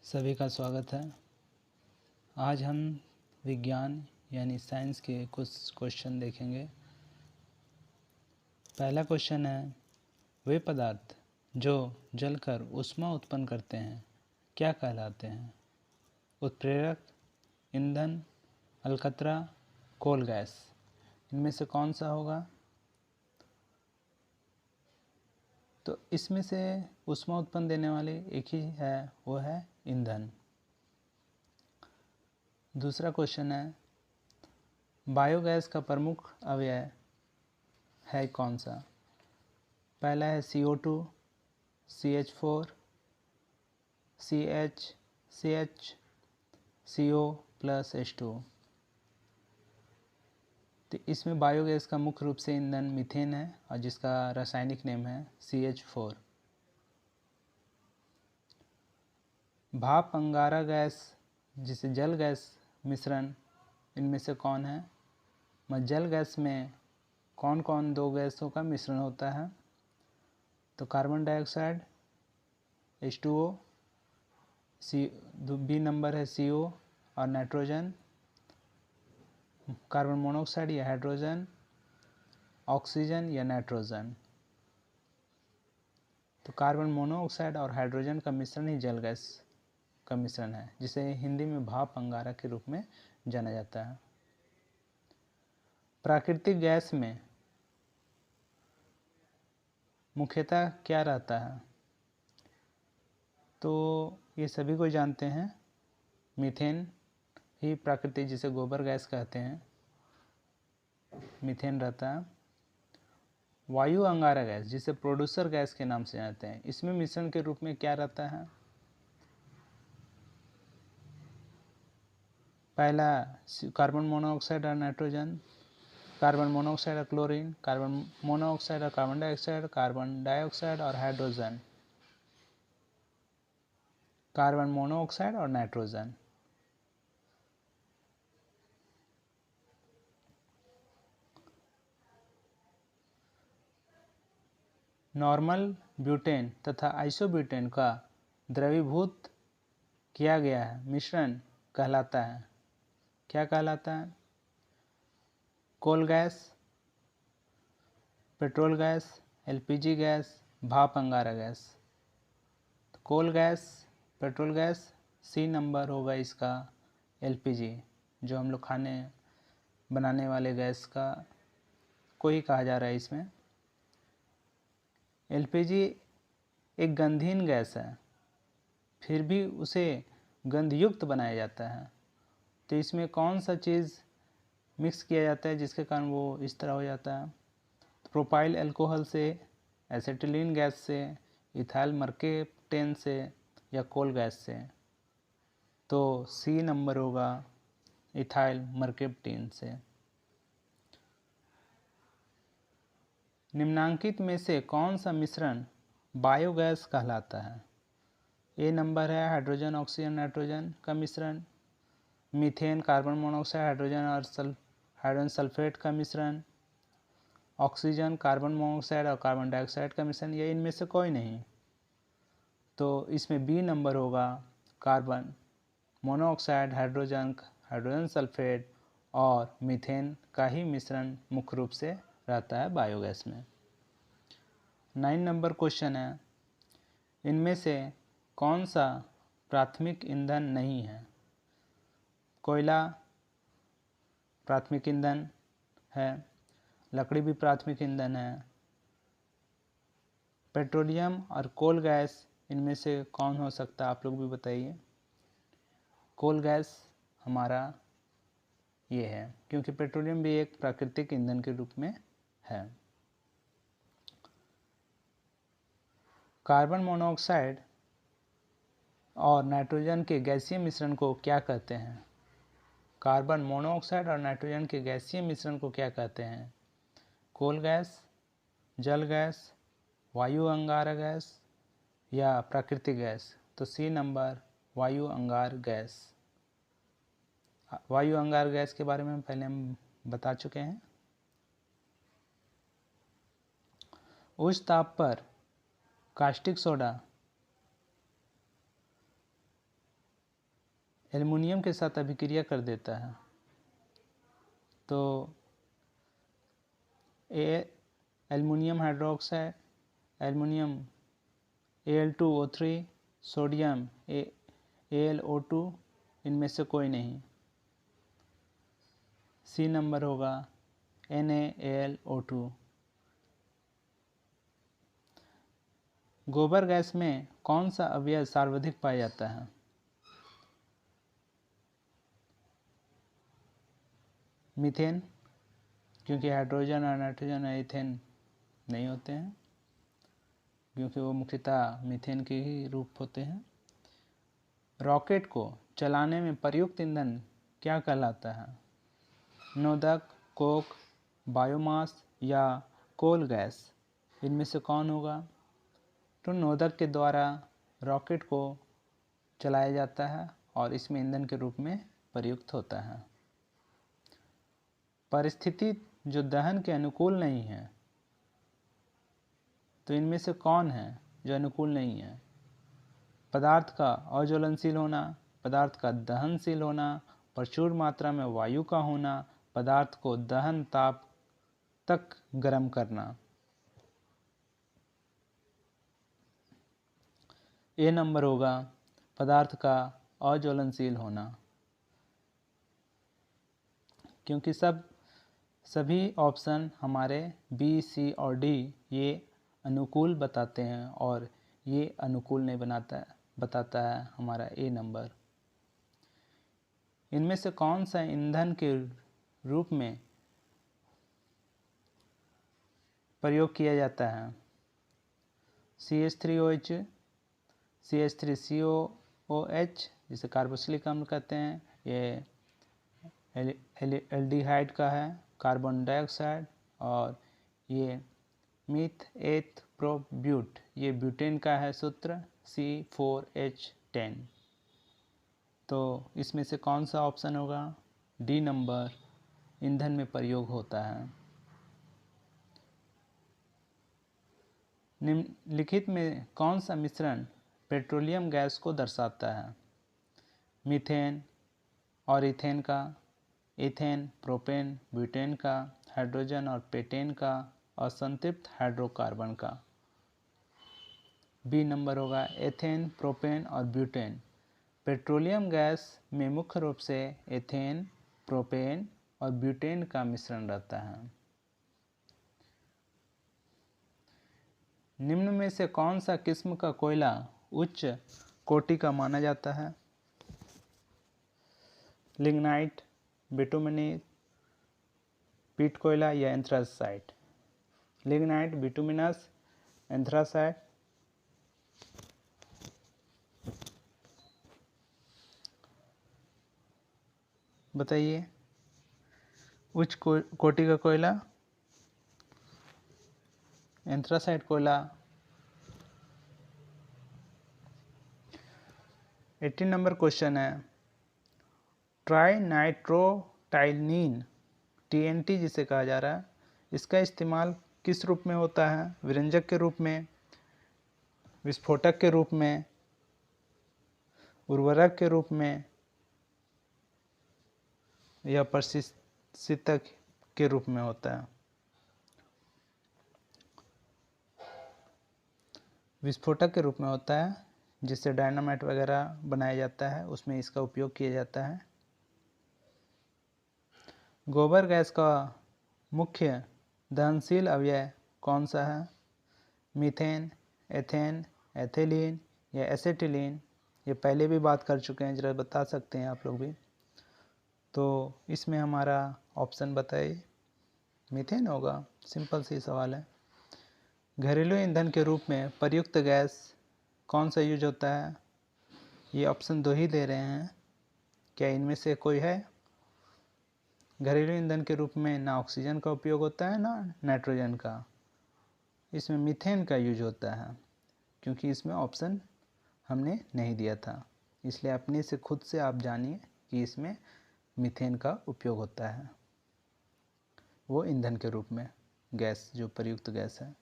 सभी का स्वागत है। आज हम विज्ञान यानी साइंस के कुछ क्वेश्चन देखेंगे। पहला क्वेश्चन है, वे पदार्थ जो जलकर ऊष्मा उत्पन्न करते हैं क्या कहलाते हैं? उत्प्रेरक, ईंधन, अलकतरा, कोल गैस। इनमें से कौन सा होगा? तो इसमें से ऊष्मा उत्पन्न देने वाले एक ही है, वो है ईंधन। दूसरा क्वेश्चन है, बायोगैस का प्रमुख अवयव है कौन सा? पहला है CO2, CH4, CH, CO plus H2। तो इसमें बायोगैस का मुख्य रूप से ईंधन मीथेन है और जिसका रासायनिक नाम है CH4। भाप अंगारा गैस जिसे जल गैस मिश्रण इनमें से कौन है? जल गैस में कौन कौन दो गैसों का मिश्रण होता है? तो carbon dioxide H2O, B number है CO और नाइट्रोजन, कार्बन मोनोऑक्साइड या हाइड्रोजन, ऑक्सीजन या नाइट्रोजन। तो कार्बन मोनोऑक्साइड और हाइड्रोजन का मिश्रण ही जल गैस का मिश्रण है, जिसे हिंदी में भाप अंगारा के रूप में जाना जाता है। प्राकृतिक गैस में मुख्यतः क्या रहता है? तो ये सभी को जानते हैं, मीथेन ही प्राकृतिक, जिसे गोबर गैस कहते हैं, मीथेन रहता है। वायु अंगारा गैस जिसे प्रोड्यूसर गैस के नाम से जानते हैं, इसमें मिश्रण के रूप में क्या रहता है? पहला कार्बन मोनोऑक्साइड और नाइट्रोजन, कार्बन मोनोऑक्साइड और क्लोरीन, कार्बन मोनोऑक्साइड और कार्बन डाइऑक्साइड, कार्बन डाइऑक्साइड और हाइड्रोजन, कार्बन मोनोऑक्साइड और नाइट्रोजन। नॉर्मल ब्यूटेन तथा आइसोब्यूटेन का द्रवीभूत किया गया है मिश्रण कहलाता है, क्या कहलाता है? Coal gas, petrol gas, LPG gas, भाप अंगारा गैस। तो coal gas, petrol gas, C number होगा इसका LPG, जो हम लोग खाने बनाने वाले गैस का को ही कहा जा रहा है इसमें। LPG एक गंधहीन गैस है, फिर भी उसे गंधयुक्त बनाया जाता है। तो इसमें कौन सा चीज़ मिक्स किया जाता है जिसके कारण वो इस तरह हो जाता है? तो प्रोपाइल अल्कोहल से, एसिटिलीन गैस से, इथाइल मर्केप्टेन से या कोल गैस से। तो C नंबर होगा इथाइल मर्केप्टेन से। निम्नांकित में से कौन सा मिश्रण बायोगैस कहलाता है? A नंबर है हाइड्रोजन ऑक्सीजन नाइट्रोजन का मिश्रण, मीथेन कार्बन मोनोऑक्साइड हाइड्रोजन और हाइड्रोजन सल्फेट का मिश्रण, ऑक्सीजन कार्बन मोनोऑक्साइड और कार्बन डाइऑक्साइड का मिश्रण, या इनमें से कोई नहीं। तो इसमें B नंबर होगा कार्बन मोनोऑक्साइड हाइड्रोजन सल्फेट और मीथेन का ही मिश्रण मुख्य रूप से रहता है बायोगैस में। 9 नंबर क्वेश्चन है, इनमें से कौन सा प्राथमिक ईंधन नहीं है? कोयला प्राथमिक ईंधन है, लकड़ी भी प्राथमिक ईंधन है, पेट्रोलियम और कोल गैस इनमें से कौन हो सकता है? आप लोग भी बताइए। कोल गैस हमारा ये है, क्योंकि पेट्रोलियम भी एक प्राकृतिक ईंधन के रूप में है। कार्बन मोनोऑक्साइड और नाइट्रोजन के गैसीय मिश्रण को क्या कहते हैं? कार्बन मोनोऑक्साइड और नाइट्रोजन के गैसीय मिश्रण को क्या कहते हैं? कोल गैस, जल गैस, वायु अंगारा गैस या प्राकृतिक गैस? तो C नंबर वायु अंगार गैस। वायु अंगार गैस के बारे में पहले हम बता चुके हैं। उच्च ताप पर कास्टिक सोडा एल्युमिनियम के साथ अभिक्रिया कर देता है तो aluminium hydroxide, aluminium Al2O3, sodium AlO2, इनमें से कोई नहीं। सी नंबर होगा NaAlO2। गोबर गैस में कौन सा अवयव सर्वाधिक पाया जाता है? मीथेन, क्योंकि हाइड्रोजन और नाइट्रोजन और इथेन नहीं होते हैं, क्योंकि वो मुख्यतः मीथेन के ही रूप होते हैं। रॉकेट को चलाने में प्रयुक्त ईंधन क्या कहलाता है? नोदक, कोक, बायोमास या कोल गैस, इनमें से कौन होगा? तो नोदक के द्वारा रॉकेट को चलाया जाता है और इसमें ईंधन के रूप में प्रयुक्त होता है। परिस्थिति जो दहन के अनुकूल नहीं है, तो इनमें से कौन है जो अनुकूल नहीं है? पदार्थ का अज्वलनशील होना, पदार्थ का दहनशील होना, प्रचुर मात्रा में वायु का होना, पदार्थ को दहन ताप तक गर्म करना। ए नंबर होगा पदार्थ का अज्वलनशील होना, क्योंकि सभी ऑप्शन हमारे बी, सी और डी ये अनुकूल बताते हैं और ये अनुकूल नहीं बताता है हमारा ए नंबर। इनमें से कौन सा ईंधन के रूप में प्रयोग किया जाता है? CH3OH, CH3COOH जिसे कार्बोक्सिलिक अम्ल कहते हैं, ये एल्डिहाइड का है, कार्बन डाइऑक्साइड, और ये मीथ एथ प्रोब्यूट, ये ब्यूटेन का है सूत्र C4H10। तो इसमें से कौन सा ऑप्शन होगा? डी नंबर ईंधन में प्रयोग होता है। निम्नलिखित में कौन सा मिश्रण पेट्रोलियम गैस को दर्शाता है? मीथेन और इथेन का, इथेन, प्रोपेन, ब्यूटेन का, हाइड्रोजन और पेटेन का, असंतृप्त हाइड्रोकार्बन का। बी नंबर होगा एथेन, प्रोपेन और ब्यूटेन। पेट्रोलियम गैस में मुख्य रूप से एथेन, प्रोपेन और ब्यूटेन का मिश्रण रहता है। निम्न में से कौन सा किस्म का कोयला उच्च कोटि का माना जाता है? लिग्नाइट, बिटुमिनस, पीट कोयला या एंथ्रासाइट? Lignite, bituminous, anthracite. बताइए। उच्च कोटि का कोयला एंथ्रासाइट कोयला। 18 नंबर क्वेश्चन है, ट्राइनाइट्रोटाइलिन TNT जिसे कहा जा रहा है, इसका इस्तेमाल किस रूप में होता है? विरंजक के रूप में, विस्फोटक के रूप में, उर्वरक के रूप में या प्रशिक्षितक के रूप में होता है? विस्फोटक के रूप में होता है, जिससे डायनामाइट वगैरह बनाया जाता है, उसमें इसका उपयोग किया जाता है। गोबर गैस का मुख्य दहनशील अवयव कौन सा है? मीथेन, एथेन, एथिलीन या एसिटिलीन? ये पहले भी बात कर चुके हैं, जरा बता सकते हैं आप लोग भी। तो इसमें हमारा ऑप्शन बताइए। मीथेन होगा, सिंपल सी सवाल है। घरेलू ईंधन के रूप में प्रयुक्त गैस कौन सा यूज होता है? ये ऑप्शन दो ही दे रहे हैं, क्या इनमें से कोई है? घरेलू ईंधन के रूप में ना ऑक्सीजन का उपयोग होता है ना नाइट्रोजन का, इसमें मीथेन का यूज होता है, क्योंकि इसमें ऑप्शन हमने नहीं दिया था, इसलिए अपने से खुद से आप जानिए कि इसमें मीथेन का उपयोग होता है, वो ईंधन के रूप में गैस जो प्रयुक्त गैस है।